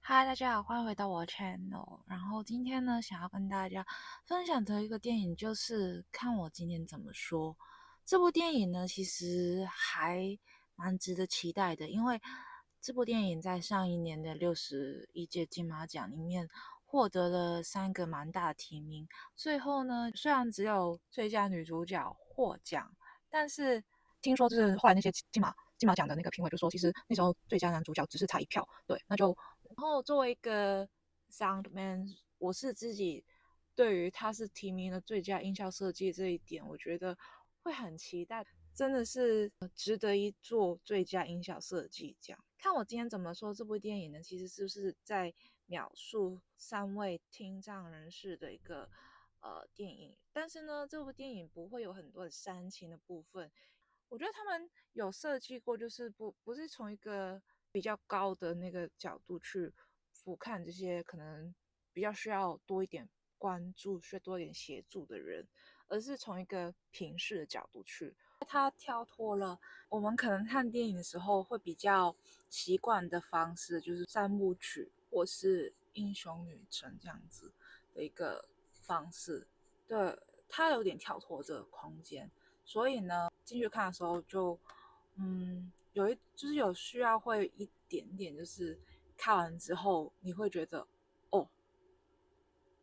嗨，大家好，欢迎回到我的 channel。然后今天呢，想要跟大家分享的一个电影就是《看我今天怎么说》。这部电影呢，其实还蛮值得期待的，因为这部电影在上一年的61届金马奖里面获得了3个蛮大的提名。最后呢，虽然只有最佳女主角获奖，但是听说就是后来那些金马奖的那个评委就说，其实那时候最佳男主角只是差一票。对，那就然后作为一个 sound man，我是自己对于他是提名了最佳音效设计这一点，我觉得会很期待，真的是值得一做最佳音效设计奖。看我今天怎么说这部电影呢？其实就是在描述3位听障人士的一个电影，但是呢，这部电影不会有很多的煽情的部分。我觉得他们有设计过，就是不是从一个比较高的那个角度去俯瞰这些可能比较需要多一点关注、需要多一点协助的人，而是从一个平视的角度去。它跳脱了我们可能看电影的时候会比较习惯的方式，就是3部曲或是英雄旅程这样子的一个方式。对，它有点跳脱这个空间，所以呢，进去看的时候就，就是有需要会一点点，就是看完之后你会觉得，哦，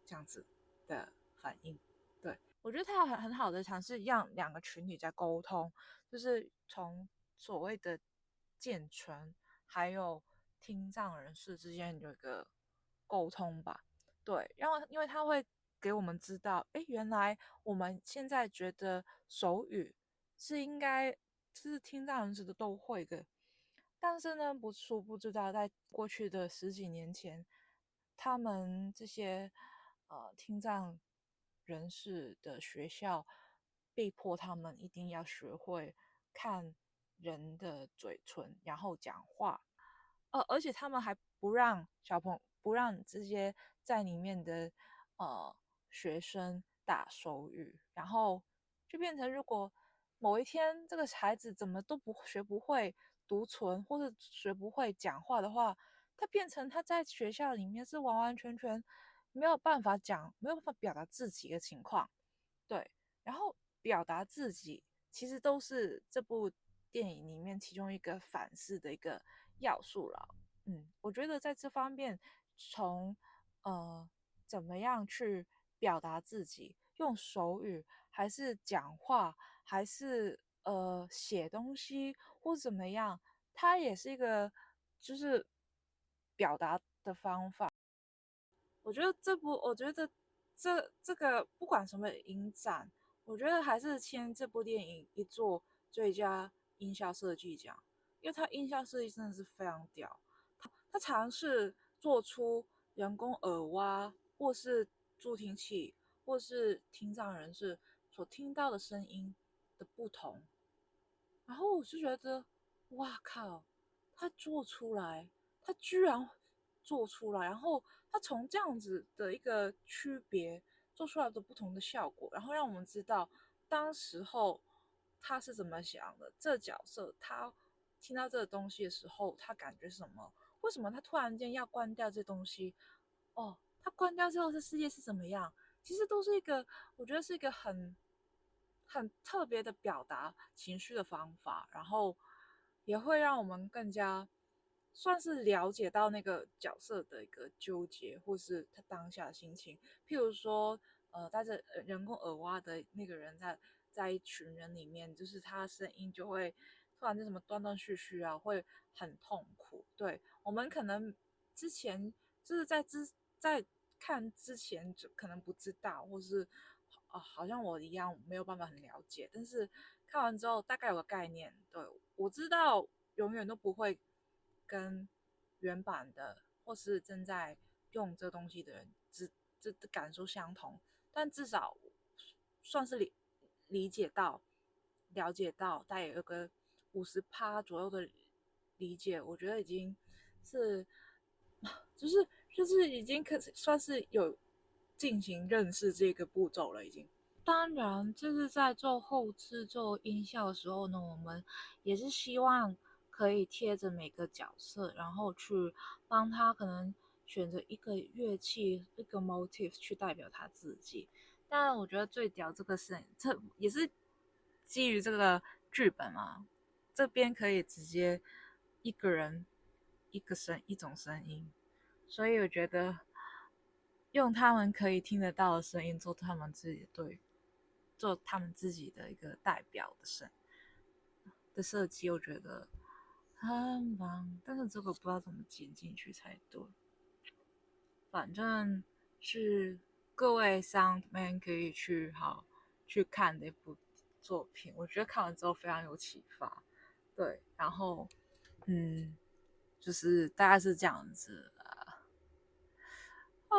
这样子的反应。对，我觉得他有很好的尝试让2个群体在沟通，就是从所谓的健全还有听障人士之间有一个沟通吧。对，然后因为他会给我们知道，哎，原来我们现在觉得手语是应该就是听障人士的都会的，但是呢，不知道在过去的十几年前，他们这些听障人士的学校被迫他们一定要学会看人的嘴唇，然后讲话。而且他们还不让这些在里面的呃学生打手语，然后就变成如果某一天这个孩子怎么都学不会读唇，或者学不会讲话的话，他变成他在学校里面是完完全全没有办法讲，没有办法表达自己的情况。对，然后表达自己其实都是这部电影里面其中一个反思的一个要素了。我觉得在这方面，从呃怎么样去表达自己，用手语还是讲话，还是写东西或怎么样，它也是一个就是表达的方法。我觉得这个不管什么影展，我觉得还是签这部电影一座最佳音效设计奖，因为它音效设计真的是非常屌。它尝试做出人工耳挖或是助听器或是听障人士所听到的声音的不同，然后我就觉得，哇靠，他做出来，他居然做出来，然后他从这样子的一个区别做出来的不同的效果，然后让我们知道当时候他是怎么想的，这角色他听到这个东西的时候，他感觉什么？为什么他突然间要关掉这东西？哦，他关掉之后，这世界是怎么样？其实都是一个，我觉得是一个很特别的表达情绪的方法，然后也会让我们更加算是了解到那个角色的一个纠结，或是他当下的心情。譬如说，带着人工耳挖的那个人在一群人里面，就是他的声音就会突然间什么断断续续啊，会很痛苦。对，我们可能之前就是在看之前就可能不知道，或是好像我一样没有办法很了解，但是看完之后大概有个概念。对，我知道永远都不会跟原版的或是正在用这东西的人这感受相同，但至少算是理解到、了解到，大概有个50%左右的理解，我觉得已经是就是已经算是有进行认识这个步骤了，已经。当然，就是在做后制作音效的时候呢，我们也是希望可以贴着每个角色，然后去帮他可能选择一个乐器、一个 motif 去代表他自己。但我觉得最屌这个是，这也是基于这个剧本嘛，这边可以直接一个人一种声音，所以我觉得用他们可以听得到的声音做他们自己做他们自己的一个代表的设计，我觉得很棒。但是这个不知道怎么剪进去才对，反正是各位 Soundman 可以去看的一部作品，我觉得看完之后非常有启发。对，然后就是大概是这样子哦。